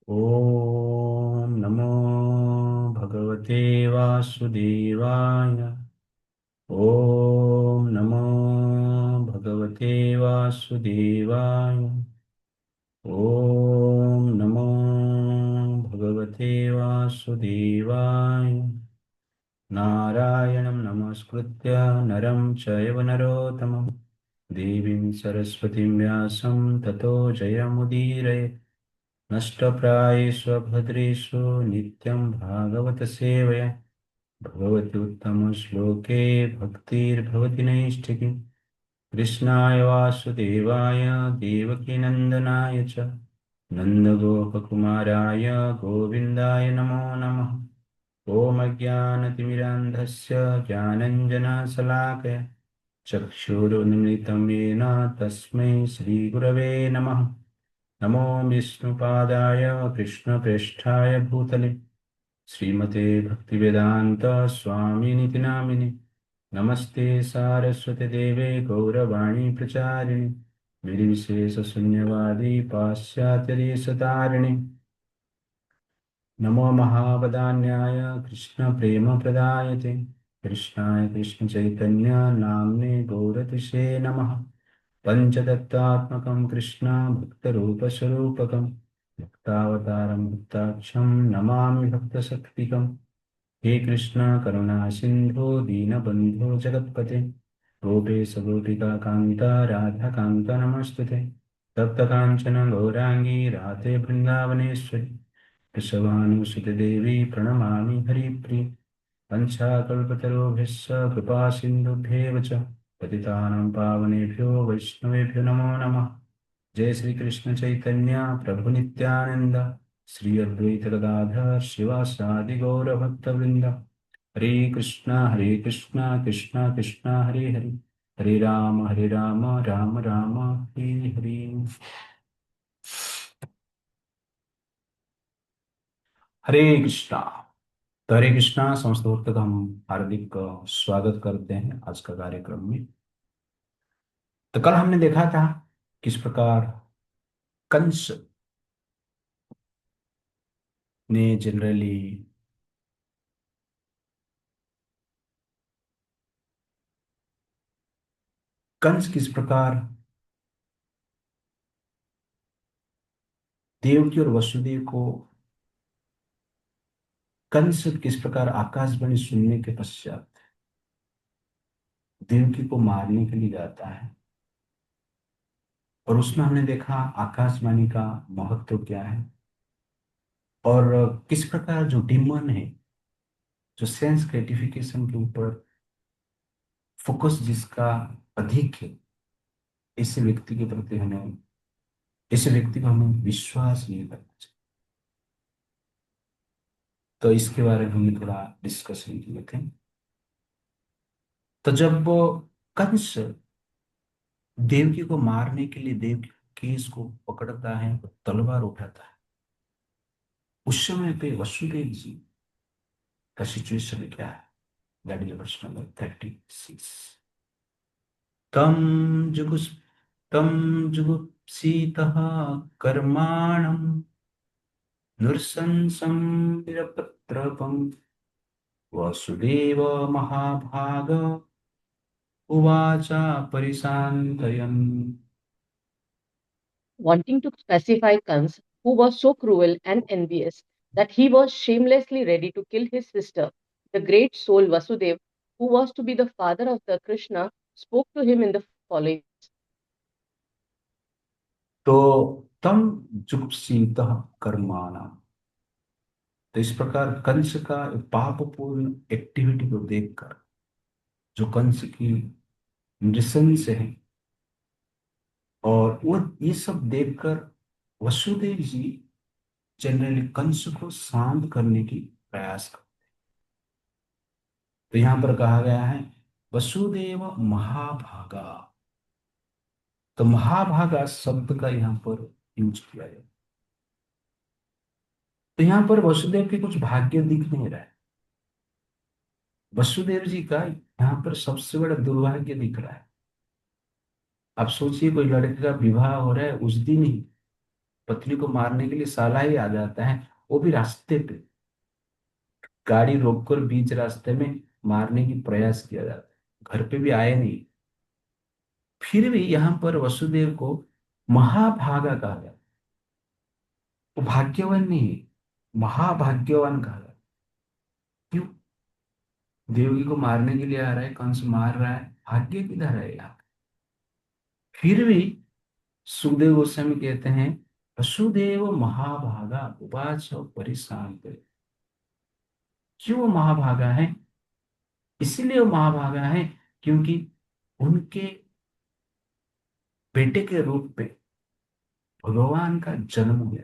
ॐ नमो भगवते वासुदेवाय। ॐ नमो भगवते वासुदेवाय। ॐ नमो भगवते वासुदेवाय। नारायणं नमस्कृत्य नरं चैव नरोत्तमं देवीं सरस्वतीं व्यासं ततो जयमुदीरयेत्। नष्टप्रायेषु भद्रेषु नित्यं भागवत सेवया भगवति उत्तमश्लोके भक्तिर्भवति नैष्ठिकी। कृष्णाय वासुदेवाय देवकीनन्दनाय च नन्दगोपकुमाराय गोविन्दाय नमो नमः। ॐ अज्ञानतिमिरान्धस्य ज्ञानञ्जनशलाकया चक्षुरुन्मिलितं येन तस्मै श्रीगुरवे नमः। नमो विष्णुपादाय कृष्णप्रेष्ठाय भूतले श्रीमते भक्तिवेदान्त स्वामिनिति नामिने। नमस्ते सारस्वती देवे गौरवाणी प्रचारिणे निर्विशेषशून्यवादी पाश्चात्यदेशतारिणे। नमो महावदान्याय कृष्णप्रेमप्रदायते कृष्णाय कृष्णचैतन्य नाम्ने गौरतिषे नमः। पञ्चतत्त्वात्मकं कृष्ण भक्तरूपस्वरूपकं भक्तावतारं भक्ताक्षं नमामि भक्तशक्तिकम्। हे कृष्ण करुणा सिन्धो दीनबन्धो जगत्पते गोपेश गोपिका कान्त राधाकान्त नमस्तुते। तप्तकाञ्चन गौराङ्गी राधे वृन्दावनेश्वरि वृषभानुसुतदेवी प्रणमामि हरिप्रिये। पञ्चाकल्पतरुभ्यश्च कृपासिन्धुभ्येव च पतितानां पावनेभ्यो वैष्णवेभ्यो नमो नमः। जय श्री कृष्ण चैतन्य प्रभु नित्यानंद श्री अद्वैत गदाधर शिवासादि गौर भक्तवृंद। हरे कृष्णा कृष्णा कृष्णा हरे हरे हरे राम राम राम हरे हरे। हरे कृष्णा। तो हरे कृष्णा समस्त भक्त का हम हार्दिक स्वागत करते हैं आज का कार्यक्रम में। तो कल हमने देखा था किस प्रकार कंस ने जनरली कंस किस प्रकार देवकी और वसुदेव को कंस किस प्रकार आकाशवाणी सुनने के पश्चात देवकी को मारने के लिए जाता है। और उसमें हमने देखा आकाशवाणी का महत्व क्या है और किस प्रकार जो डिमन है, जो सेंस ग्रेटिफिकेशन के ऊपर फोकस जिसका अधिक है, ऐसे व्यक्ति के प्रति हमें ऐसे व्यक्ति को हमें विश्वास नहीं करना चाहिए। तो इसके बारे में हमने थोड़ा डिस्कशन किए थे। तो जब वो कंस देवकी को मारने के लिए देवकी केस को पकड़ता है, तलवार उठाता है, उस समय पे वसुदेव जी का सिचुएशन क्या है? That is verse number 36। तम जुगुस तम जुगुप्सीतः कर्माणं नृशंसं वीरपत्रपं वसुदेव महाभाग उवाच परिशान्तयन्। wanting to pacify Kans, who was so cruel and envious that he was shamelessly ready to kill his sister. The great soul Vasudev, who was to be the father of the Krishna, spoke to him in the following words. तो तम जुगुप्सीतः कर्माणं, तो इस प्रकार कंस का पापपूर्ण activity को देखकर, जो कंस की नृशंस है, और वो ये सब देखकर वसुदेव जी जनरली कंस को शांत करने की प्रयास करते। तो यहाँ पर कहा गया है वसुदेव महाभागा। तो महाभागा शब्द का यहाँ पर यूज किया है। तो यहाँ पर वसुदेव के कुछ भाग्य दिख नहीं रहा है। वसुदेव जी का यहाँ पर सबसे बड़ा दुर्भाग्य दिख रहा है। आप सोचिए, कोई लड़के का विवाह हो रहा है उस दिन ही पत्नी को मारने के लिए साला ही आ जाता है, वो भी रास्ते पे गाड़ी रोककर बीच रास्ते में मारने की प्रयास किया जाता है, घर पे भी आए नहीं। फिर भी यहाँ पर वसुदेव को महाभागा कहा गया। वो भाग्यवान नहीं है, महाभाग्यवान कहा गया। क्यों? देवकी को मारने के लिए आ रहा है, कंस मार रहा है, भाग्य किधर है यहाँ? फिर भी सुखदेव गोस्वामी कहते हैं वसुदेव महाभागा उवाच परिशांत। क्यों वो महाभागा है? इसलिए वो महाभागा है क्योंकि उनके बेटे के रूप में भगवान का जन्म हुआ,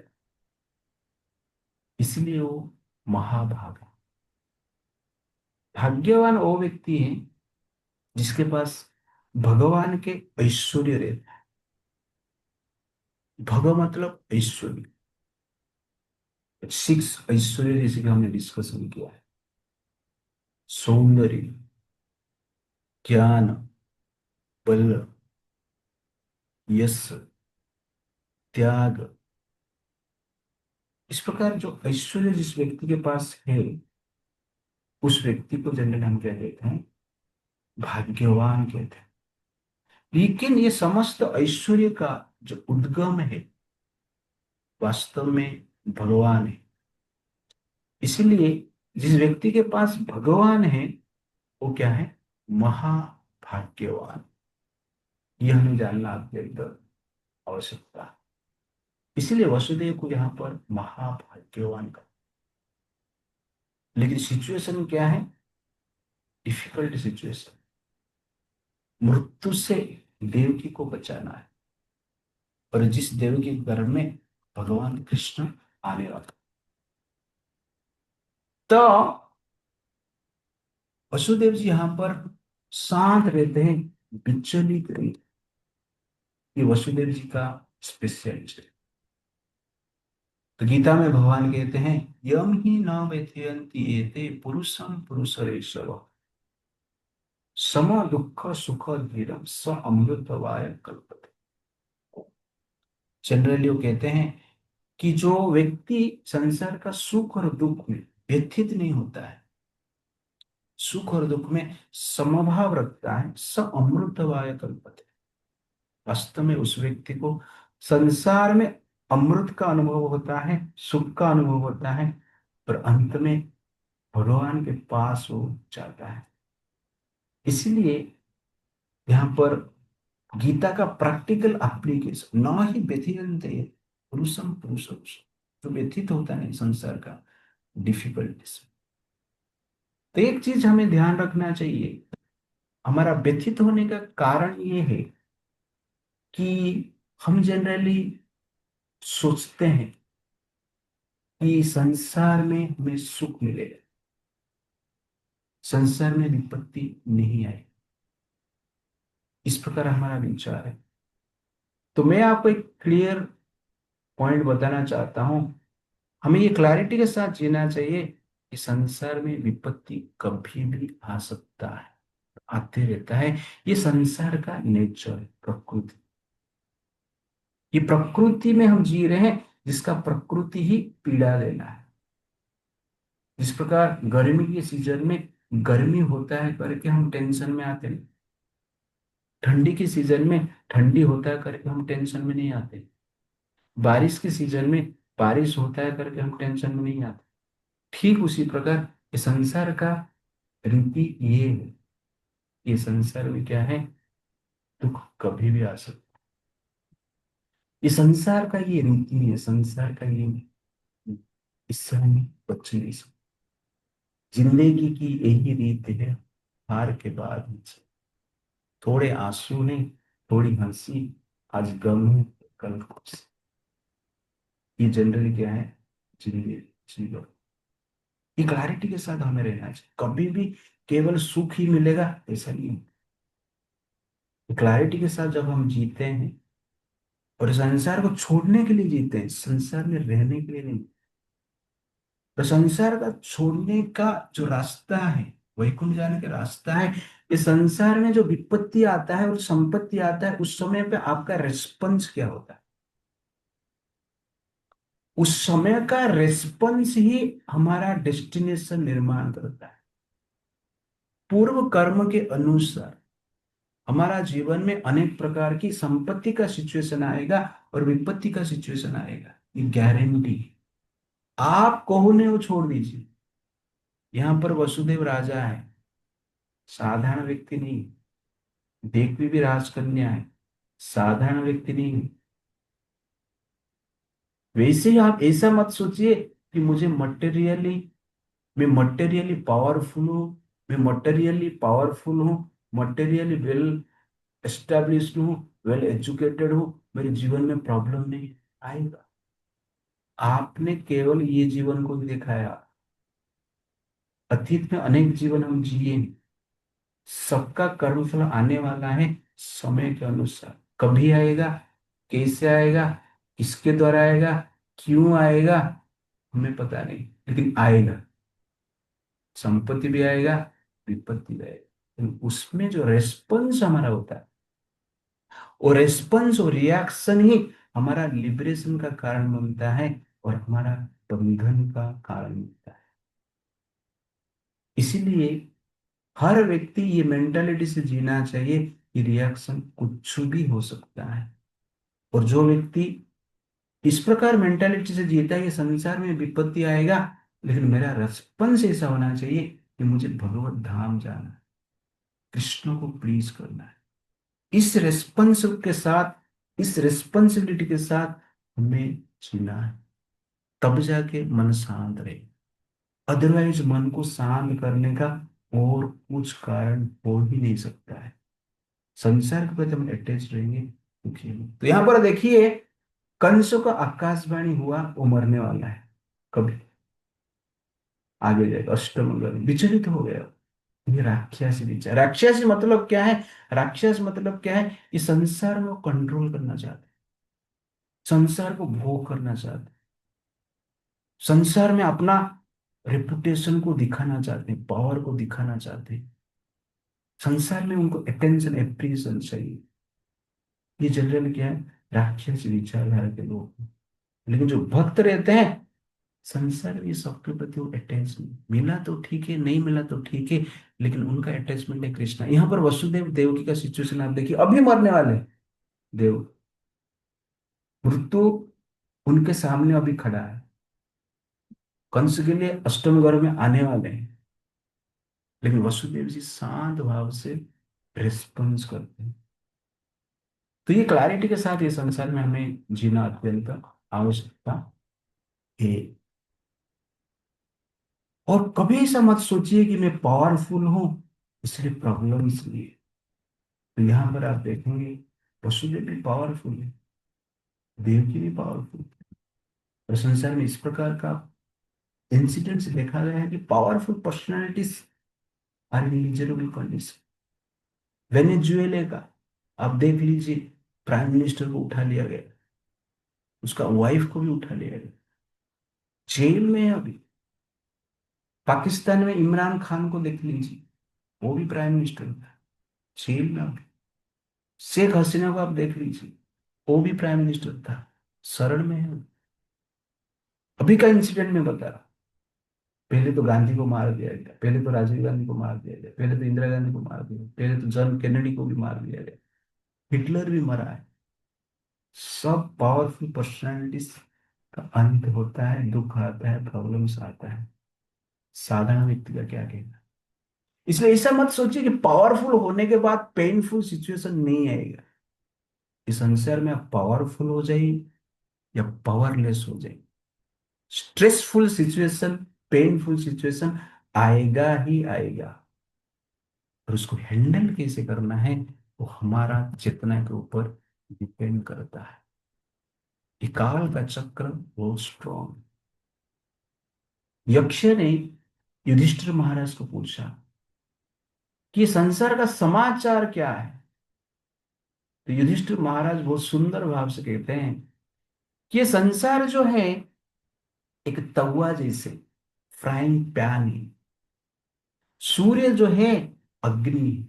इसलिए वो महाभागा। भाग्यवान वो व्यक्ति है जिसके पास भगवान के ऐश्वर्य रहते हैं। भग मतलब ऐश्वर्य, सिक्स ऐश्वर्य जैसे कि हमने डिस्कशन किया है। सौंदर्य, ज्ञान, बल, यश, त्याग। इस प्रकार जो ऐश्वर्य जिस व्यक्ति के पास है, उस व्यक्ति को जनरल हम क्या कहते हैं? भाग्यवान कहते हैं। लेकिन ये समस्त ऐश्वर्य का जो उद्गम है वास्तव में भगवान है। इसलिए जिस व्यक्ति के पास भगवान है वो क्या है? महाभाग्यवान। ये हमें जानना अत्यंत आवश्यकता है। इसलिए वसुदेव को यहाँ पर महाभाग्यवान का। लेकिन सिचुएशन क्या है? Difficult situation. मृत्यु से देवकी को बचाना है, और जिस देवकी के गर्भ में भगवान कृष्ण आने वाला। तो वसुदेव जी यहाँ पर शांत रहते हैं, विचलित रहते हैं। ये वसुदेव जी का स्पेशलिस्ट है। तो गीता में भगवान कहते हैं यम ही न व्यथयन्ति एते पुरुषम पुरुषरेषव सम दुख सुख धीरम स अमृतवाय कल्पते। जनरली वो कहते हैं कि जो व्यक्ति संसार का सुख और दुख में व्यथित नहीं होता है, सुख और दुख में समभाव रखता है, स अमृतवाय कल्पते। वास्तव में उस व्यक्ति को संसार में अमृत का अनुभव होता है, सुख का अनुभव होता है, पर अंत में भगवान के पास वो जाता है। इसलिए यहाँ पर गीता का प्रैक्टिकल एप्लीकेशन न ही व्यथियन्ते पुरुषम पुरुषम, जो व्यथित होता है संसार का डिफिकल्टीज। तो एक चीज हमें ध्यान रखना चाहिए, हमारा व्यथित होने का कारण ये है कि हम जनरली सोचते हैं कि संसार में हमें सुख मिलेगा, संसार में विपत्ति नहीं आए, इस प्रकार हमारा विचार है। तो मैं आपको एक क्लियर पॉइंट बताना चाहता हूं, हमें ये क्लैरिटी के साथ जीना चाहिए कि संसार में विपत्ति कभी भी आ सकता है, आते रहता है। ये संसार का नेचर है, प्रकृति। ये प्रकृति में हम जी रहे हैं, जिसका प्रकृति ही पीड़ा देना है। जिस प्रकार गर्मी के सीजन में गर्मी होता है करके हम टेंशन में आते हैं, ठंडी के सीजन में ठंडी होता है करके हम टेंशन में नहीं आते, बारिश के सीजन में बारिश होता है करके हम टेंशन में नहीं आते। ठीक उसी प्रकार ये संसार का रीति ये है। ये संसार में क्या है? दुख कभी भी आ सकता है। ये संसार का ये रीति है, संसार का ये, इससे हम बच नहीं सकते। जिंदगी की यही रीत है, हार के बाद नीचे। थोड़े आंसू ने, थोड़ी हंसी, आज गम है, कल खुशी। ये जनरली क्या है? जिंदगी, जीवन। ये क्लैरिटी के साथ हमें रहना चाहिए। कभी भी केवल सुख ही मिलेगा ऐसा नहीं है। क्लैरिटी के साथ जब हम जीते हैं और संसार को छोड़ने के लिए जीते हैं, संसार में रहने के लिए नहीं। तो संसार का छोड़ने का जो रास्ता है, वैकुंठ जाने का रास्ता है। ये संसार में जो विपत्ति आता है और संपत्ति आता है, उस समय पे आपका रिस्पॉन्स क्या होता है? उस समय का रेस्पॉन्स ही हमारा डेस्टिनेशन निर्माण करता है। पूर्व कर्म के अनुसार हमारा जीवन में अनेक प्रकार की संपत्ति का सिचुएशन आएगा और विपत्ति का सिचुएशन आएगा, ये गारंटी। आप कहो ने वो छोड़ दीजिए। यहाँ पर वसुदेव राजा है, साधारण व्यक्ति नहीं। देखवी भी राजकन्या है, साधारण व्यक्ति नहीं। वैसे ही आप ऐसा मत सोचिए कि मुझे मटेरियली, मैं मटेरियली पावरफुल हूँ, मैं मटेरियली पावरफुल हूँ, मटेरियली वेल एस्टेब्लिश्ड हूँ, वेल एजुकेटेड हूँ, मेरे जीवन में प्रॉब्लम नहीं आएगा। आपने केवल ये जीवन को ही दिखाया, अतीत में अनेक जीवन हम जिए। सबका कर्मफल आने वाला है समय के अनुसार। कभी आएगा, कैसे आएगा, किसके द्वारा आएगा, क्यों आएगा, हमें पता नहीं, लेकिन आएगा। संपत्ति भी आएगा, विपत्ति भी आएगा, लेकिन उसमें जो रेस्पॉन्स हमारा होता है, और रेस्पॉन्स और रिएक्शन ही हमारा लिबरेशन का कारण बनता है और हमारा बंधन का कारण बनता है। इसीलिए हर व्यक्ति ये मेंटालिटी से जीना चाहिए कि रिएक्शन कुछ भी हो सकता है। और जो व्यक्ति इस प्रकार मेंटालिटी से जीता है कि संसार में विपत्ति आएगा, लेकिन मेरा रेस्पॉन्स ऐसा होना चाहिए कि मुझे भगवत धाम जाना है, कृष्ण को प्लीज करना है। इस रेस्पॉन्स के साथ, इस रिस्पॉन्सिबिलिटी के साथ हमें जीना है, तब जाके मन शांत रहे। अदरवाइज मन को शांत करने का और कुछ कारण हो ही नहीं सकता है। संसार के प्रति हम अटैच रहेंगे, दुखी होंगे। तो यहाँ पर देखिए, कंस का आकाशवाणी हुआ वो मरने वाला है, कभी आगे जाएगा, अष्टमंगल विचलित हो गया। ये राक्षसी विचार, राक्षसी मतलब क्या है, राक्षस मतलब क्या है, ये संसार में कंट्रोल करना चाहते हैं, संसार को भोग करना चाहते हैं, संसार में अपना रेपुटेशन को दिखाना चाहते हैं, पावर को दिखाना चाहते हैं। संसार में उनको अटेंशन एप्रिसिएशन चाहिए। ये जनरल क्या है, राक्षस विचारधारा के लोग। लेकिन जो भक्त रहते हैं, संसार में सबके प्रति वो अटैचमेंट, मिला तो ठीक है, नहीं मिला तो ठीक है, लेकिन उनका अटैचमेंट है कृष्णा। यहाँ पर वसुदेव देवकी का सिचुएशन आप देखिए, अभी मरने वाले हैं देव, मृत्यु उनके सामने अभी खड़ा है, कंस के लिए अष्टम गर्भ में आने वाले हैं, लेकिन वसुदेव जी शांत भाव से रिस्पॉन्स करते हैं। तो ये क्लैरिटी के साथ ये संसार में हमें जीना अत्यंत आवश्यकता है। और कभी ऐसा मत सोचिए कि मैं पावरफुल हूं इसलिए प्रॉब्लम्स नहीं है। तो यहां पर आप देखेंगे वसुदेव भी पावरफुल है, देवकी भी पावरफुल है। और संसार में इस प्रकार का इंसिडेंट्स देखा गया है कि powerful personalities are in miserable condition. Venezuela का आप देख लीजिए, प्राइम मिनिस्टर को उठा लिया गया, उसका वाइफ को भी उठा लिया गया, जेल में है अभी। पाकिस्तान में इमरान खान को देख लीजिए, वो भी प्राइम मिनिस्टर था, जेल में अभी। शेख हसीना को आप देख लीजिए, वो भी प्राइम मिनिस्टर था, शरण में है। अभी का इंसिडेंट में बता रहा, पहले तो गांधी को मार दिया गया, पहले तो राजीव गांधी को मार दिया गया, पहले तो इंदिरा गांधी को मार दिया, पहले तो जॉन केनेडी को भी मार दिया गया, हिटलर भी मरा है। सब पावरफुल पर्सनालिटीज का अंत होता है, दुख आता है, प्रॉब्लम्स आता है। साधारण व्यक्ति का क्या कहना। इसलिए ऐसा मत सोचिए कि पावरफुल होने के बाद पेनफुल सिचुएशन नहीं आएगा। इस संसार में आप पावरफुल हो जाइए या पावरलेस हो जाइए, स्ट्रेसफुल सिचुएशन, पेनफुल सिचुएशन आएगा ही आएगा। और उसको हैंडल कैसे करना है वो हमारा चेतना के ऊपर डिपेंड करता है। ये काल का चक्र बहुत स्ट्रॉन्ग। यक्ष ने युधिष्ठिर महाराज को पूछा कि संसार का समाचार क्या है। तो युधिष्ठिर महाराज बहुत सुंदर भाव से कहते हैं कि ये संसार जो है एक तवा जैसे फ्राइंग पैन है, सूर्य जो है अग्नि है,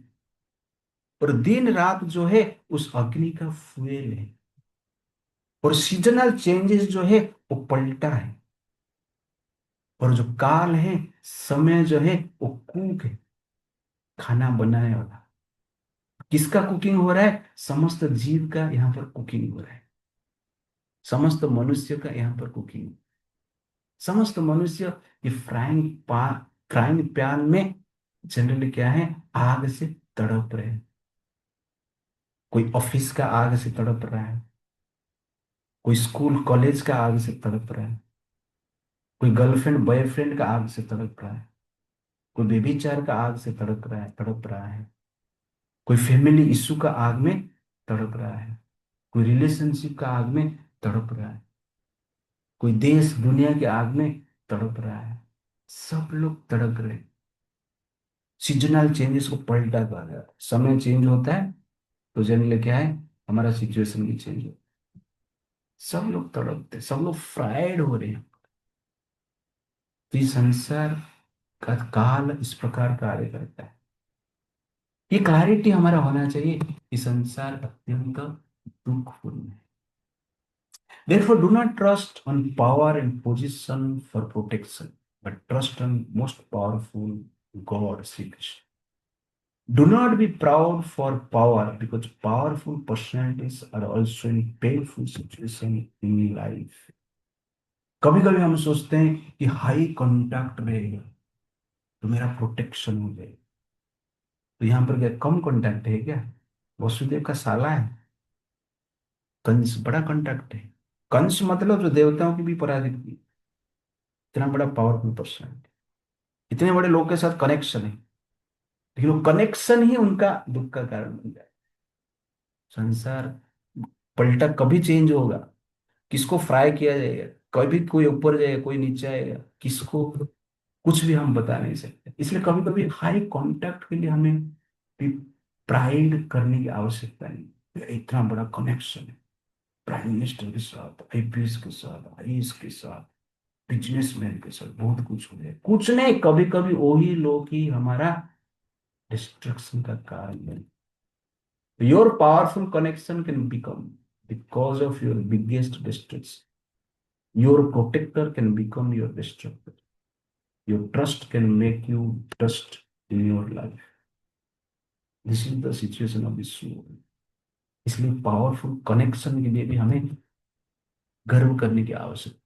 और दिन रात जो है उस अग्नि का फ्यूल है। और सीजनल चेंजेस जो है वो पलटा है। और जो काल है, समय जो है वो कुक है, खाना बनाने वाला। किसका कुकिंग हो रहा है? समस्त जीव का यहाँ पर कुकिंग हो रहा है। समस्त मनुष्य का यहाँ पर कुकिंग। समस्त मनुष्य ये फ्राइंग पैन में जनरली क्या है, आग से तड़प रहे हैं। कोई ऑफिस का आग से तड़प रहा है, कोई स्कूल कॉलेज का आग से तड़प रहा है, कोई गर्लफ्रेंड बॉयफ्रेंड का आग से तड़प रहा है, कोई बेबीचार का आग से तड़प रहा है, कोई फैमिली इशू का आग में तड़प रहा है, कोई रिलेशनशिप का आग में तड़प रहा है, कोई देश दुनिया के आग में तड़प रहा है। सब लोग तड़प रहे। सीजनल चेंजेस को पलटा कहा गया है। समय चेंज होता है तो जनरली क्या है, हमारा सिचुएशन भी चेंज होता है। सब लोग तड़पते, सब लोग फ्राइड हो रहे हैं। तो ये संसार का काल इस प्रकार कार्य करता है। ये क्लैरिटी हमारा होना चाहिए कि संसार अत्यंत दुखपूर्ण है। Therefore, do not trust on power and position for protection, but trust on most powerful God, Sri Krishna. Do not be proud for power because powerful personalities are also in painful situation in life. कभी कभी हम सोचते हैं कि high contact रहेगा तो मेरा protection हो जाएगा। तो यहाँ पर क्या कम कांटेक्ट है क्या? वसुदेव का साला है कंस, बड़ा कांटेक्ट है। कंस मतलब जो देवताओं की भी पराजित की, इतना बड़ा पावरफुल पर्सन, इतने बड़े लोग के साथ कनेक्शन है, लेकिन वो कनेक्शन ही उनका दुख का कारण बन जाए। संसार पलटा कभी चेंज होगा, किसको फ्राई किया जाएगा, कभी कोई ऊपर जाएगा कोई नीचे आएगा, किसको कुछ भी हम बता नहीं सकते। इसलिए कभी कभी हाई कांटेक्ट के लिए हमें भी प्राइड करने की आवश्यकता नहीं। इतना बड़ा कनेक्शन है प्राइम मिनिस्टर के साथ, आईपीएस के साथ, आईएएस के साथ, बिजनेसमैन के साथ, बहुत कुछ हो जाए। कुछ नहीं, कभी कभी वही लोग ही हमारा डिस्ट्रक्शन का कारण बने। Your powerful connection can become the cause of your biggest distress. Your protector can become your destructor. Your trust can make you trust in your life. This is the situation of this world. इसलिए powerful connection के लिए भी हमें गर्व करने की आवश्यकता।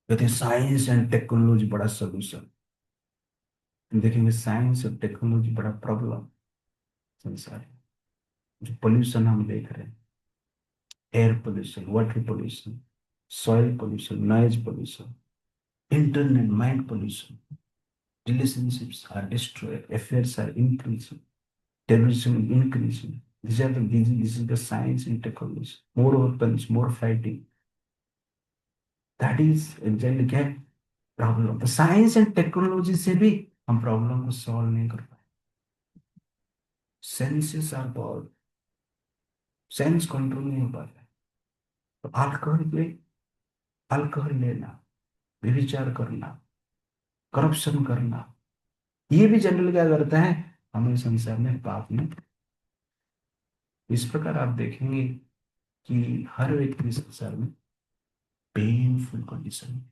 कहते हैं साइंस एंड टेक्नोलॉजी बड़ा सोल्यूशन। देखेंगे साइंस और टेक्नोलॉजी बड़ा प्रॉब्लम संसार है। जो पोल्यूशन हम देख रहे हैं, air pollution, water pollution, soil pollution, noise pollution, internet, mind pollution, relationships are destroyed, affairs are increasing, terrorism is increasing. This is the science and technology. More weapons, more fighting. That is exactly क्या problem. तो science and technology से भी हम problem को solve नहीं कर पाए। Senses are power, sense control नहीं हो पाता है। तो अल्कोहल लेना, व्यभिचार करना, करप्शन करना, ये भी जनरल क्या करता है, हमें संसार में पाप में। इस प्रकार आप देखेंगे कि हर व्यक्ति संसार में पेनफुल कंडीशन है।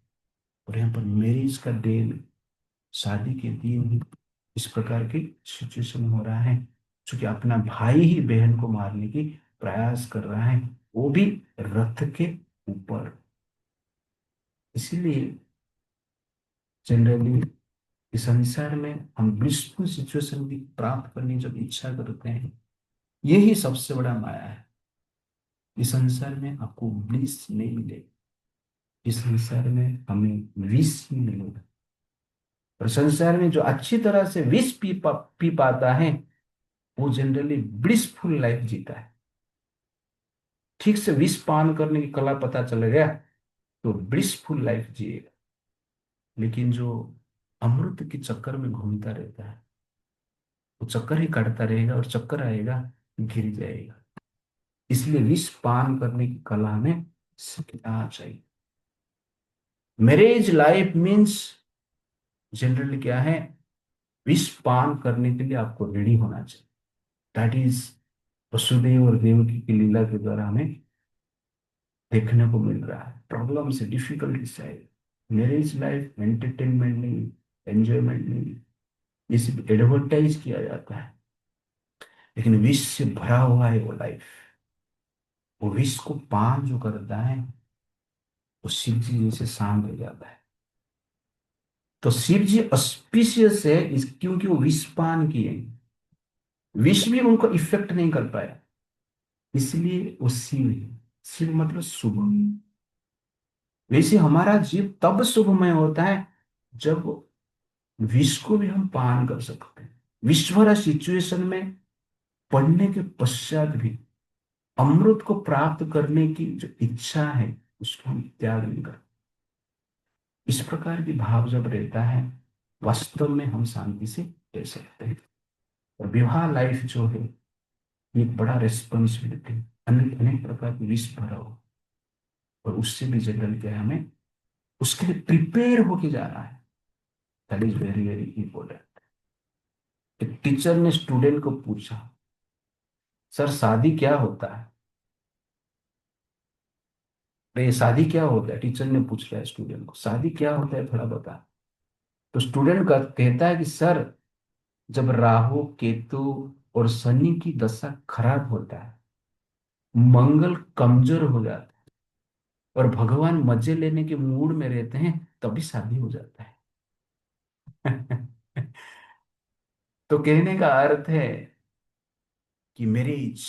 और यहाँ पर मैरिज का दिन, शादी के दिन इस प्रकार की सिचुएशन हो रहा है। क्योंकि अपना भाई ही बहन को मारने की प्रयास कर रहा है, वो भी रथ के ऊपर। इसीलिए जनरली इस संसार में हम ब्लिसफुल सिचुएशन की प्राप्त करने की जब इच्छा करते हैं, यही सबसे बड़ा माया है। इस संसार में आपको ब्लिस नहीं मिलेगा, इस संसार में हमें विष ही मिलेगा। और संसार में जो अच्छी तरह से विष पी पाता है, वो जनरली ब्लिसफुल लाइफ जीता है। ठीक से विष पान करने की कला पता चल गया तो ब्लिसफुल लाइफ जिएगा। लेकिन जो अमृत के चक्कर में घूमता रहता है, वो चक्कर ही काटता रहेगा और चक्कर आएगा, गिर जाएगा। इसलिए विष पान करने की कला हमें सीखना चाहिए। मैरिज लाइफ मीन्स जनरली क्या है, विष पान करने के लिए आपको रेडी होना चाहिए। दैट इज वसुदेव और देवकी की लीला के द्वारा हमें देखने को मिल रहा है, प्रॉब्लम से, डिफिकल्टी से। मैरिज लाइफ एंटरटेनमेंट नहीं, एंजॉयमेंट नहीं, ये सिर्फ एडवर्टाइज किया जाता है। लेकिन विष से भरा हुआ है वो लाइफ। वो विष को पान जो करता है, वो शिव जी जैसे शांत हो जाता है। तो शिव जी ऑस्पिशियस है क्योंकि वो विष पान किए, विष भी उनको इफेक्ट नहीं कर पाया, इसलिए वो शिव है। शिव मतलब शुभ। वैसे हमारा जीव तब शुभमय होता है जब विष को भी हम पान कर सकते हैं। विष भरा सिचुएशन में पढ़ने के पश्चात भी अमृत को प्राप्त करने की जो इच्छा है, उसको हम त्याग नहीं करते। इस प्रकार की भाव जब रहता है, वास्तव में हम शांति से रह सकते हैं। और विवाह लाइफ जो है, ये एक बड़ा रेस्पॉन्सिबिलिटी, अनेक अनेक प्रकार की विष भरा हो, और उससे भी जनरल क्या है, हमें उसके लिए प्रिपेयर होके जाना है। That is very very important. एक टीचर ने स्टूडेंट को पूछा, सर शादी क्या होता है? अरे शादी क्या होता है, टीचर ने पूछ रहा है स्टूडेंट को, शादी क्या होता है थोड़ा बता। तो स्टूडेंट का कहता है कि सर, जब राहु केतु और शनि की दशा खराब होता है, मंगल कमजोर हो जाता है, और भगवान मजे लेने के मूड में रहते हैं, तभी शादी हो जाता है। तो कहने का अर्थ है कि मैरिज,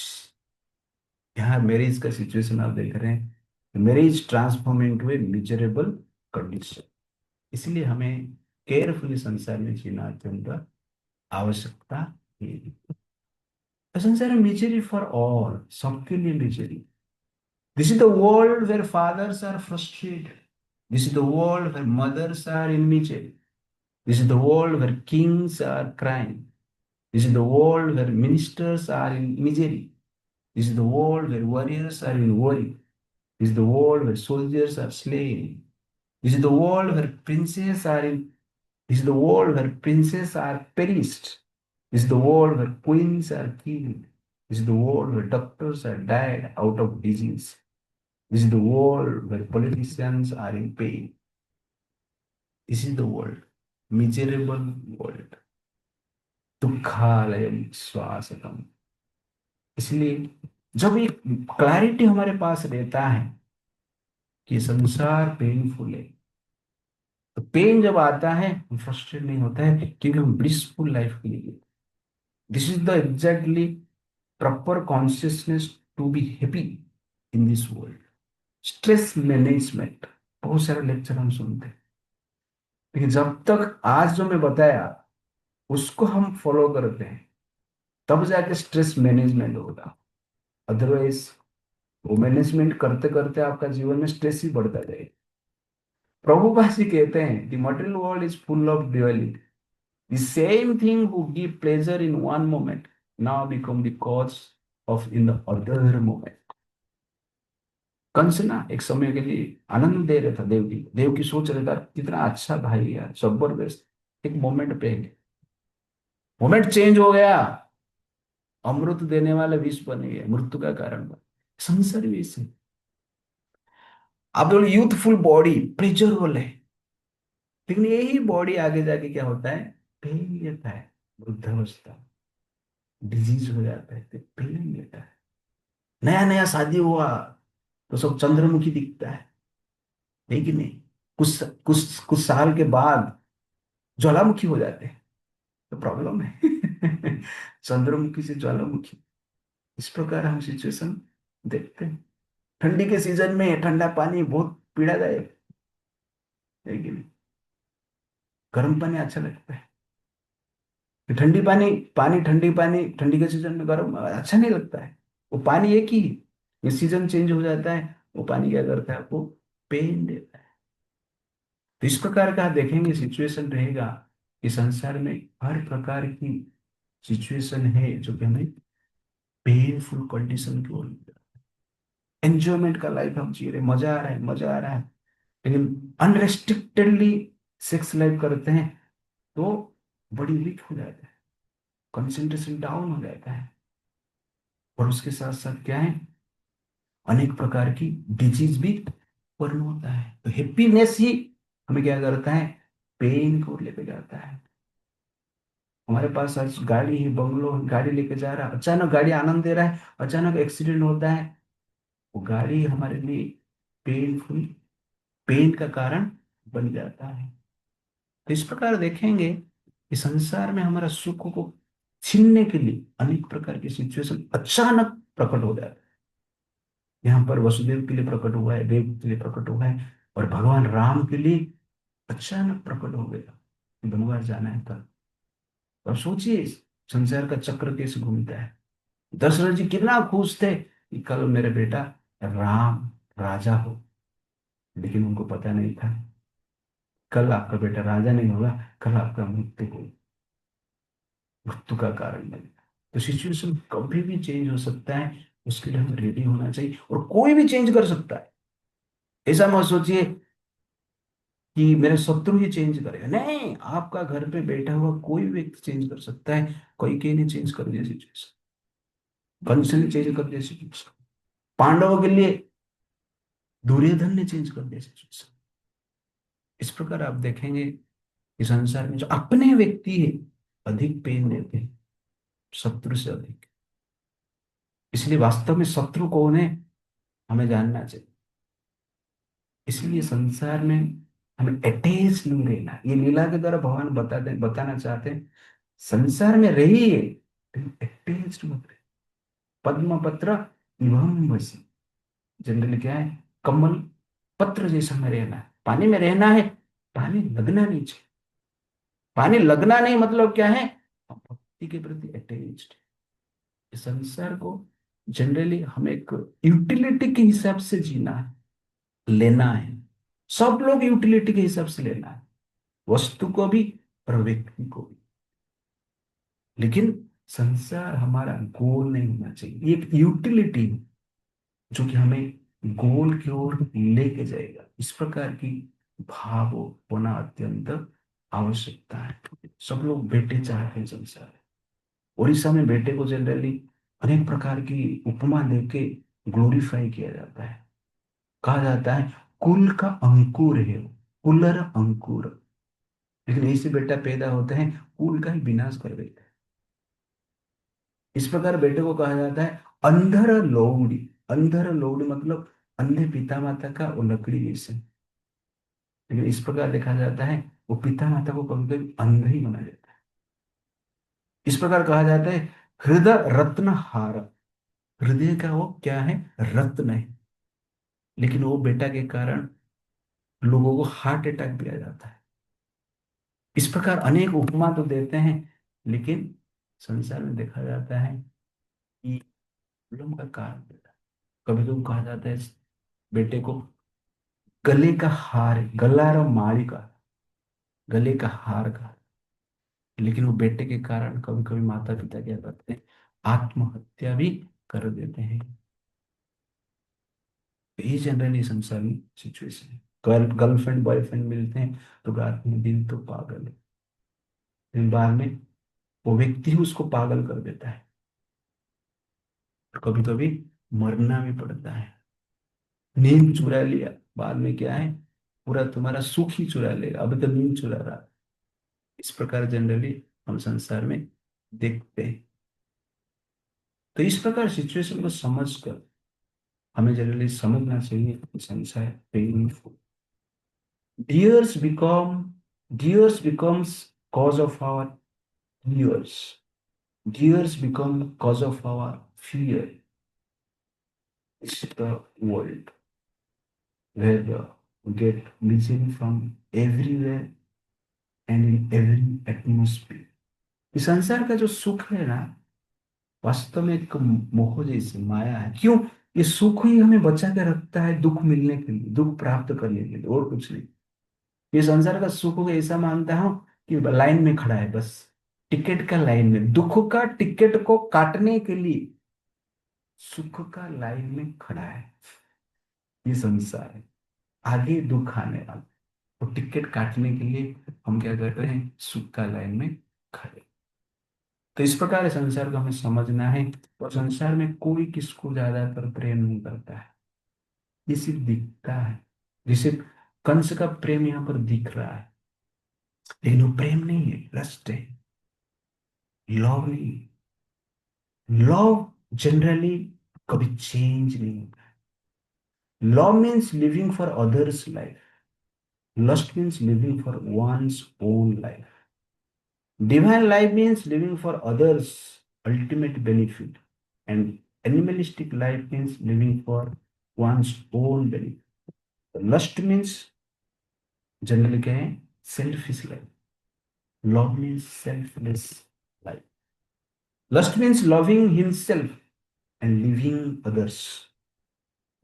यहाँ मैरिज का सिचुएशन आप देख रहे हैं, मैरिज ट्रांसफॉर्म इनटू ए मिजरेबल कंडीशन। इसलिए हमें केयरफुली संसार में जीना अत्यंत आवश्यकता है। तो संसार में मिजरी फॉर ऑल, सबके लिए misery. This is the world where fathers are frustrated, this is the world where mothers are in misery, this is the world where kings are crying, this is the world where ministers are in misery, this is the world where warriors are in worry, this is the world where soldiers are slain. This is the world where princes are in. This is the world where princes are perished. This is the world where queens are killed. This is the world where doctors are died out of disease. This is the world where politicians are in pain. This is the world, miserable world. दुखालयम श्वासकम। इसलिए जब एक clarity हमारे पास रहता है कि संसार painful है, तो पेन जब आता है हम फ्रस्ट्रेट नहीं होता है, क्योंकि हम ब्लिसफुल लाइफ के लिए। This is the exactly proper consciousness to be happy in this world. Stress management, बहुत सारे लेक्चर हम सुनते हैं, लेकिन जब तक आज जो मैं बताया उसको हम फॉलो करते हैं, तब जाके स्ट्रेस मैनेजमेंट होगा। अदरवाइज वो मैनेजमेंट करते करते आपका जीवन में स्ट्रेस ही बढ़ता जाएगा। प्रभुपाद जी कहते हैं, the material world is full of duality. The same thing who give pleasure in one moment now become the cause of in the other moment. Kans ना एक समय के लिए आनंद दे रहा था देवकी, देवकी सोच रहा था कितना अच्छा भाई यार, जबरदस्त। एक मोमेंट पे मोमेंट चेंज हो गया, अमृत देने वाले विष बन गए, मृत्यु का कारण बन। संसार विष है। आप बोले यूथफुल बॉडी प्लेजरेबल है, लेकिन यही बॉडी आगे जाके क्या होता है, पेन लेता है। वृद्धावस्था, डिजीज हो जाता है, तो पेन लेता है। नया नया शादी हुआ तो सब चंद्रमुखी दिखता है कि नहीं? कुछ कुछ कुछ साल के बाद ज्वालामुखी हो जाते हैं, तो प्रॉब्लम है। चंद्रमुखी से ज्वालामुखी, इस प्रकार हम सिचुएशन देखते हैं। ठंडी के सीजन में ठंडा पानी बहुत पीड़ादायक है कि नहीं? गर्म पानी अच्छा लगता है। ठंडी पानी, ठंडी पानी ठंडी के सीजन में गर्म अच्छा नहीं लगता है। वो पानी एक ही, ये सीजन चेंज हो जाता है, वो पानी क्या करता है, आपको पेन देता है। तो इस प्रकार का देखेंगे सिचुएशन रहेगा कि संसार में हर प्रकार की सिचुएशन है जो कि हमें पेनफुल कंडीशन की ओर, एंजॉयमेंट का लाइफ हम जी रहे, मजा आ रहा है, मजा आ रहा है, लेकिन अनरेस्ट्रिक्टेडली सेक्स लाइफ करते हैं तो बड़ी वीक हो जाता है, कंसंट्रेशन डाउन हो जाता है। और उसके साथ साथ क्या है, अनेक प्रकार की डिजीज भी उत्पन्न होता है। तो हैप्पीनेस ही हमें क्या करता है, पेन को लेके जाता है। हमारे पास आज गाड़ी है, बंगलो है, गाड़ी लेके जा रहा है, अचानक गाड़ी आनंद दे रहा है, अचानक एक्सीडेंट होता है, वो गाड़ी हमारे लिए पेनफुल, पेन का कारण बन जाता है। तो इस प्रकार देखेंगे कि संसार में हमारा सुख को छीनने के लिए अनेक प्रकार की सिचुएशन अचानक प्रकट हो जाता है। यहाँ पर वसुदेव के लिए प्रकट हुआ है, देव के लिए प्रकट हुआ है, और भगवान राम के लिए अचानक प्रकट हो गया कि बनवास जाना है कल। तो अब सोचिए संसार का चक्र कैसे घूमता है। दशरथ जी कितना खुश थे कि कल मेरे बेटा राम राजा हो, लेकिन उनको पता नहीं था कल आपका बेटा राजा नहीं होगा, कल आपका मृत्यु होगा, मृत्यु का कारण बनेगा। तो सिचुएशन कभी भी चेंज हो सकता है, उसके लिए हमें रेडी होना चाहिए, और कोई भी चेंज कर सकता है। ऐसा मत सोचिए कि मेरे शत्रु ही चेंज करेगा, नहीं, आपका घर पे बैठा हुआ कोई भी व्यक्ति चेंज कर सकता है। कोई के ने चेंज कर दिया सिचुएशन, कंस ने चेंज कर दिया सिचुएशन, पांडवों के लिए दुर्योधन ने चेंज कर दिया सिचुएशन। इस प्रकार आप देखेंगे कि संसार में जो अपने व्यक्ति है अधिक पेन देते हैं शत्रु से अधिक। इसलिए वास्तव में शत्रु कौन है हमें जानना चाहिए। इसलिए संसार में हमें अटैच नहीं रहना, ये लीला के द्वारा भगवान बताना चाहते हैं। संसार में रहिए, अटैच मत रहे। पद्म पत्र इवम वसी, जनरली क्या है, कमल पत्र जैसा में रहना है, पानी में रहना है, पानी लगना नहीं चाहिए। पानी लगना नहीं मतलब क्या है, हम भक्ति के प्रति अटैच्ड। संसार को जनरली हमें एक यूटिलिटी के हिसाब से जीना है, लेना है। सब लोग यूटिलिटी के हिसाब से लेना है, वस्तु को भी और व्यक्ति को भी। लेकिन संसार हमारा गोल नहीं होना चाहिए, ये एक यूटिलिटी है जो कि हमें गोल की ओर लेके जाएगा। इस प्रकार की भाव होना अत्यंत आवश्यकता है। सब लोग बेटे चाहते हैं संसार। उड़ीसा में बेटे को जनरली अनेक प्रकार की उपमा देके ग्लोरीफाई किया जाता है। कहा जाता है कुल का अंकुर है वो, कुलर अंकुर। लेकिन ऐसे बेटा पैदा होते हैं कुल का ही विनाश कर देते हैं। इस प्रकार बेटे को कहा जाता है अंधर लौड़ी। अंधर लौड़ी मतलब अंधे पिता माता का वो लकड़ी जैसे। लेकिन इस प्रकार देखा जाता है वो पिता माता को कभी कभी अंधा ही बना देता है। इस प्रकार कहा जाता है हृदय रत्न हार। हृदय का वो क्या है, रत्न है, लेकिन वो बेटा के कारण लोगों को हार्ट अटैक भी आ जाता है। इस प्रकार अनेक उपमा तो देते हैं, लेकिन संसार में देखा जाता है कि प्रॉब्लम का कारण देता है। कभी कभी कहा जाता है बेटे को गले का हार, गला और माड़ी का, गले का हार का, लेकिन वो बेटे के कारण कभी कभी माता पिता क्या करते हैं, आत्महत्या भी कर देते हैं। यही जनरली संसार में सिचुएशन है। गर्लफ्रेंड बॉयफ्रेंड मिलते हैं तो कहते हैं दिल तो पागल है, लेकिन बाद में वो व्यक्ति ही उसको पागल कर देता है। और कभी कभी मरना भी पड़ता है। नींद चुरा लिया, बाद में क्या है, पूरा तुम्हारा सुख ही चुरा लेगा, अभी तो नींद चुरा रहा। इस प्रकार जनरली हम संसार में देखते हैं। तो इस प्रकार सिचुएशन को समझकर हमें जनरली समझना चाहिए कि संसार painful. Tears becomes cause of our tears. Tears become cause of our fear. It's the world where we get misery from everywhere and in every atmosphere. इस संसार का जो सुख है ना, वास्तव में एक मोह जैसी माया है। क्यों, ये सुख ही हमें बचा के रखता है दुख मिलने के लिए, दुख प्राप्त करने के लिए, और कुछ नहीं। ये संसार का सुख को ऐसा मानता हूं कि लाइन में खड़ा है बस, टिकट का लाइन में, दुख का टिकट को काटने के लिए सुख का लाइन में खड़ा है। ये संसार है, आगे दुख आने वाला, तो टिकट काटने के लिए हम क्या कर रहे हैं, सुख का लाइन में खड़े। तो इस प्रकार इस संसार को हमें समझना है। और संसार में कोई किसको ज्यादातर प्रेम नहीं करता है, ये सिर्फ दिखता है। जैसे कंस का प्रेम यहाँ पर दिख रहा है, लेकिन वो प्रेम नहीं है, लस्ट है, लव नहीं है। लव जनरली कभी चेंज नहीं होता। Love means living for others life, lust means living for one's own life. Divine life means living for others' ultimate benefit, and animalistic life means living for one's own benefit. Lust means generally क्या है, selfish life. Love means selfless life. Lust means loving himself and leaving others.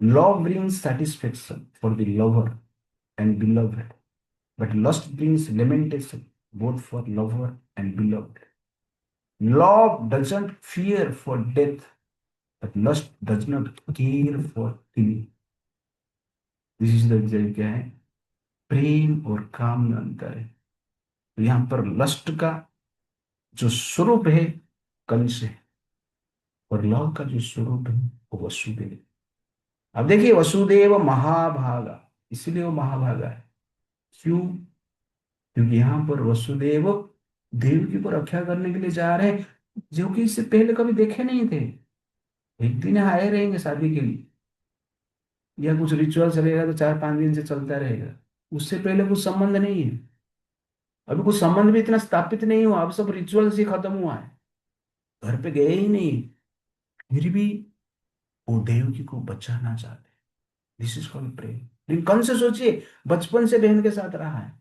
Love brings satisfaction for the lover and beloved, but lust brings lamentation both for lover and beloved. Love doesn't fear for death, but lust does not care for killing. This is the क्या है, प्रेम और काम में अंतर है। तो यहाँ पर लस्ट का जो स्वरूप है कंस है, और लव का जो स्वरूप है वो वसुदेव है। अब देखिए, वसुदेव महाभागा, इसलिए वो महाभागा है। क्यों? क्योंकि यहाँ पर वसुदेव देवकी को रक्षा करने के लिए जा रहे हैं, जो कि इससे पहले कभी देखे नहीं थे। एक दिन आए रहेंगे शादी के लिए, या कुछ रिचुअल चलेगा तो 4-5 दिन से चलता रहेगा, उससे पहले कुछ संबंध नहीं है। अभी कुछ संबंध भी इतना स्थापित नहीं हुआ, अब सब रिचुअल से खत्म हुआ है, घर पे गए ही नहीं। फिर भी वो देवकी को बचाना चाहते हैं। दिस इज कॉल्ड प्रेम। लेकिन कंस से सोचिए, बचपन से बहन के साथ रहा है,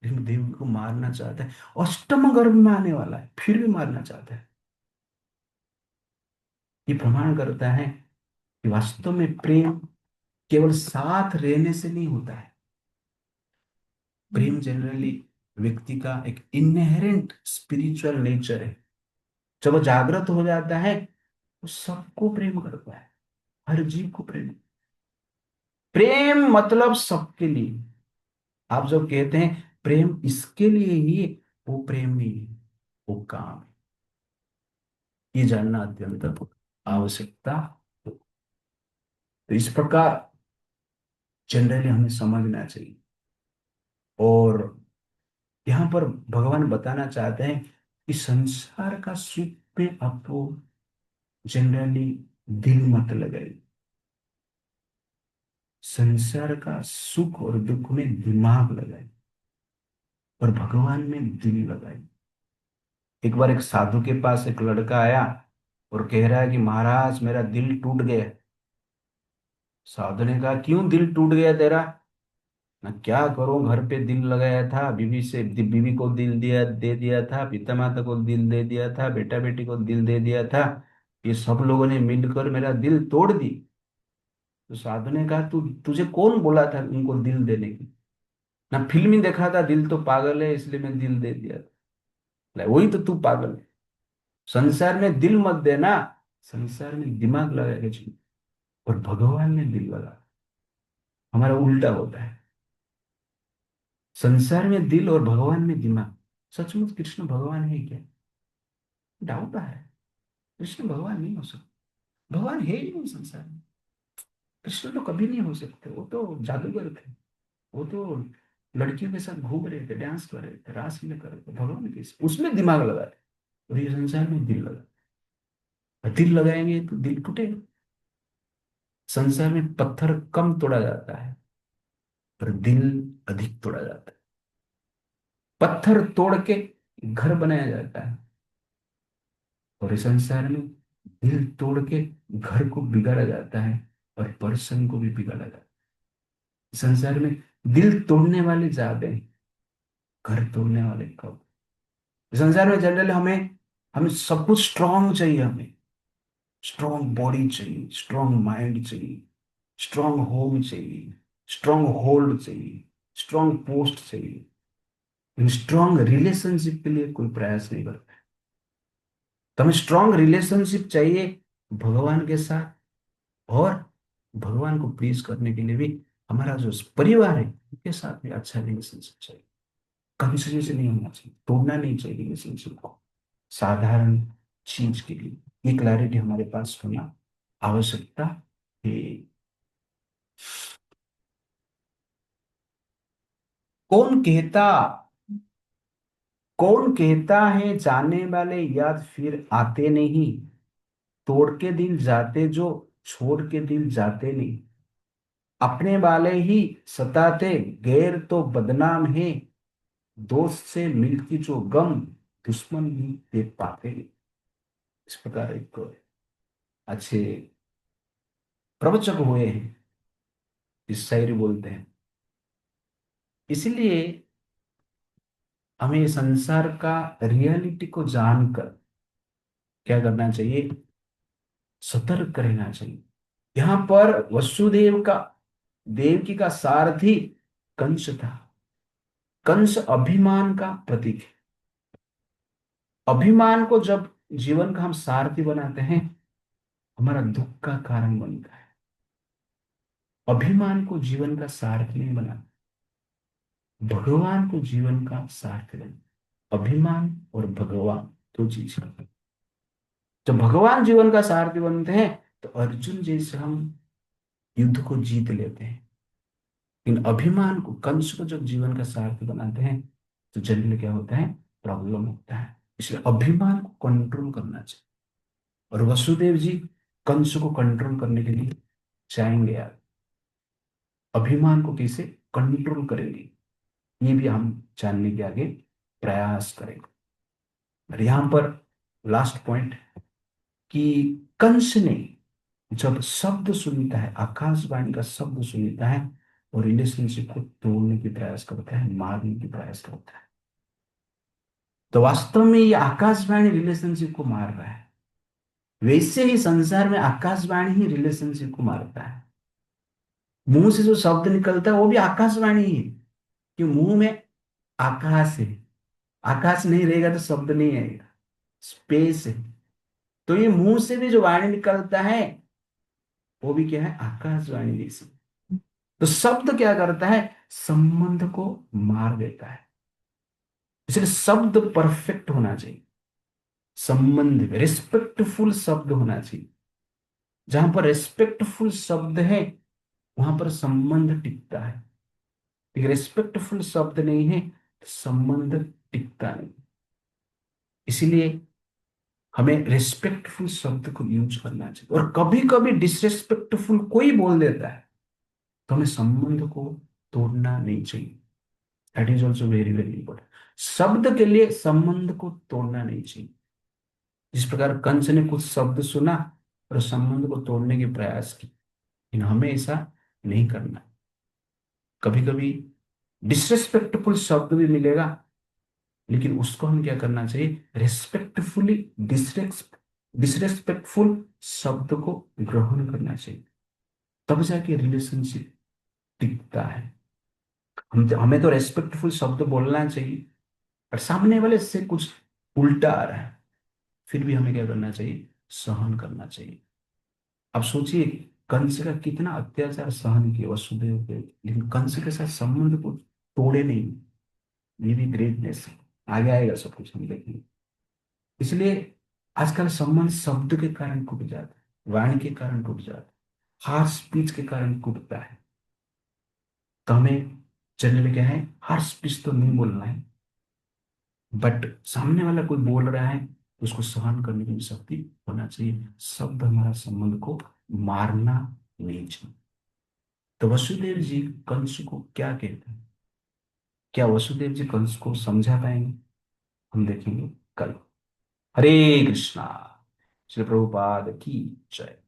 लेकिन देवकी को मारना चाहता है। अष्टम गर्भ में आने वाला है, फिर भी मारना चाहता है। ये प्रमाण करता है कि वास्तव में प्रेम केवल साथ रहने से नहीं होता है। प्रेम जनरली व्यक्ति का एक इनहेरेंट स्पिरिचुअल नेचर है। जब वो जागृत हो जाता है, वो सबको प्रेम करता है, हर जीव को प्रेम। प्रेम मतलब सबके लिए। आप जब कहते हैं प्रेम इसके लिए ही, वो प्रेम नहीं है, वो काम है। ये जानना अत्यंत आवश्यकता है। तो इस प्रकार जनरली हमें समझना चाहिए। और यहाँ पर भगवान बताना चाहते हैं कि संसार का सुख में आपको जनरली दिल मत लगाइए। संसार का सुख और दुख में दिमाग लगाए, और भगवान में दिल लगाए। एक बार एक साधु के पास एक लड़का आया और कह रहा है कि महाराज मेरा दिल टूट गया। साधु ने कहा, क्यों दिल टूट गया तेरा? ना, क्या करूं, घर पे दिल लगाया था, बीवी को दिल दे दिया था, पिता माता को दिल दे दिया था, बेटा बेटी को दिल दे दिया था, ये सब लोगों ने मिलकर मेरा दिल तोड़ दी। तो साधु ने कहा, तुझे कौन बोला था उनको दिल देने की? ना, फिल्म ही देखा था, दिल तो पागल है इसलिए मैं दिल दे दिया था। वही तो तू पागल है। संसार में दिल मत देना, संसार में दिमाग लगा के चलो। और भगवान ने दिल लगा, हमारा उल्टा होता है। संसार में दिल और भगवान में दिमाग। सचमुच कृष्ण भगवान है क्या? डाउट है। कृष्ण भगवान नहीं हो सकते, भगवान है ही नहीं संसार में। कृष्ण तो कभी नहीं हो सकते, वो तो जादूगर थे, वो तो लड़कियों के साथ घूम रहे थे, डांस कर रहे थे, रासलीला कर रहे थे। भगवान कैसे उसमें दिमाग लगा रहे? और ये संसार में दिल लगा, और दिल लगाएंगे तो दिल टूटेगा। संसार में पत्थर कम तोड़ा जाता है, पर दिल अधिक तोड़ा जाता है। पत्थर तोड़ के घर बनाया जाता है, और इस संसार में दिल तोड़ के घर को बिगाड़ा जाता है, और पर्सन को भी बिगाड़ा जाता है। इस संसार में दिल तोड़ने वाले ज्यादा हैं, घर तोड़ने वाले कम। इस संसार में जनरली हमें हमें सब कुछ स्ट्रांग चाहिए। हमें स्ट्रांग बॉडी चाहिए, स्ट्रांग माइंड चाहिए, स्ट्रांग होम चाहिए, स्ट्रांग होल्ड चाहिए, स्ट्रांग पोस्ट चाहिए। स्ट्रांग रिलेशनशिप के लिए कोई प्रयास नहीं करता। तो हमें स्ट्रांग रिलेशनशिप चाहिए भगवान के साथ, और भगवान को प्लीज करने के लिए भी हमारा जो परिवार है उनके साथ भी अच्छा रिलेशनशिप चाहिए। कंफ्यूजन से नहीं होना चाहिए, तोड़ना नहीं चाहिए रिलेशनशिप को। साधारण चीज के लिए। ये क्लैरिटी हमारे पास होना आवश्यकता है। कौन कहता कौन कहता है जाने वाले याद फिर आते नहीं, तोड़ के दिल जाते जो, छोड़ के दिल जाते नहीं। अपने वाले ही सताते, गैर तो बदनाम है, दोस्त से मिलती जो गम, दुश्मन भी देख पाते नहीं। इस प्रकार एक अच्छे प्रवचक हुए हैं, इस शायरी बोलते हैं। इसलिए हमें संसार का रियलिटी को जानकर क्या करना चाहिए, सतर्क रहना चाहिए। यहाँ पर वसुदेव का, देवकी का सारथी कंस था। कंस अभिमान का प्रतीक है। अभिमान को जब जीवन का हम सारथी बनाते हैं, हमारा दुख का कारण बनता है। अभिमान को जीवन का सारथी नहीं बना, भगवान को जीवन का सारथी बना। अभिमान और भगवान दो चीज है। जब भगवान जीवन का सारथी बनते हैं, तो अर्जुन जैसे हम युद्ध को जीत लेते हैं। इन अभिमान को, कंस को जब जीवन का सारथी बनाते हैं, तो जनरली क्या होता है, प्रॉब्लम होता है। इसलिए अभिमान को कंट्रोल करना चाहिए। और वसुदेव जी कंस को कंट्रोल करने के लिए चाहेंगे यार, अभिमान को कैसे कंट्रोल करेंगे, ये भी हम जानने के आगे प्रयास करेंगे। और यहां पर लास्ट पॉइंट, कि कंस ने जब शब्द सुनता है, आकाशवाणी का शब्द सुनता है, और रिलेशनशिप को तोड़ने की प्रयास करता है, मारने की प्रयास करता है, तो वास्तव में ये आकाशवाणी रिलेशनशिप को मार रहा है। वैसे ही संसार में आकाशवाणी ही रिलेशनशिप को मारता है। मुंह से जो शब्द निकलता है वो भी आकाशवाणी ही है, कि मुंह में आकाश है। आकाश नहीं रहेगा तो शब्द नहीं आएगा, स्पेस है। तो ये मुंह से भी जो वाणी निकलता है, वो भी क्या है, आकाशवाणी जैसी। तो शब्द क्या करता है, संबंध को मार देता है। इसलिए शब्द परफेक्ट होना चाहिए, संबंध में रिस्पेक्टफुल शब्द होना चाहिए। जहां पर रिस्पेक्टफुल शब्द है, वहां पर संबंध टिकता है। लेकिन रिस्पेक्टफुल शब्द नहीं है, तो संबंध टिकता नहीं। इसीलिए हमें रिस्पेक्टफुल शब्द को यूज करना चाहिए। और कभी कभी डिसरिस्पेक्टफुल कोई बोल देता है, तो हमें संबंध को तोड़ना नहीं चाहिए। That is also very very important. शब्द के लिए संबंध को तोड़ना नहीं चाहिए। जिस प्रकार कंस ने कुछ शब्द सुना और संबंध को तोड़ने की प्रयास की, लेकिन हमें ऐसा नहीं करना। कभी कभी डिसरिस्पेक्टफुल शब्द भी मिलेगा, लेकिन उसको हम क्या करना चाहिए, रेस्पेक्टफुली, डिसरेस्पेक्टफुल शब्द को ग्रहण करना चाहिए। तब जाके रिलेशनशिप टिकता है। हमें तो रेस्पेक्टफुल शब्द बोलना चाहिए, और सामने वाले से कुछ उल्टा आ रहा है, फिर भी हमें क्या करना चाहिए, सहन करना चाहिए। अब सोचिए, कंस का कितना अत्याचार सहन किया वसुदेव पे, लेकिन कंस के साथ संबंध को तोड़े नहीं। ये भी ग्रेटनेस है। आगे आएगा सब कुछ हम देखेंगे। इसलिए आजकल संबंध शब्द के कारण टूट जाता है, वाणी के कारण टूट जाता है, हार्श स्पीच के कारण टूटता है। तो हमें जनरली क्या है, हार्श स्पीच तो नहीं बोलना है, बट सामने वाला कोई बोल रहा है, तो उसको सहन करने की भी शक्ति होना चाहिए। शब्द हमारा संबंध को मारना नहीं चाहिए। तो वसुदेव जी कंस को क्या कहते हैं, क्या वसुदेव जी कंस को समझा पाएंगे, हम देखेंगे कल। हरे कृष्णा। श्री प्रभुपाद की जय।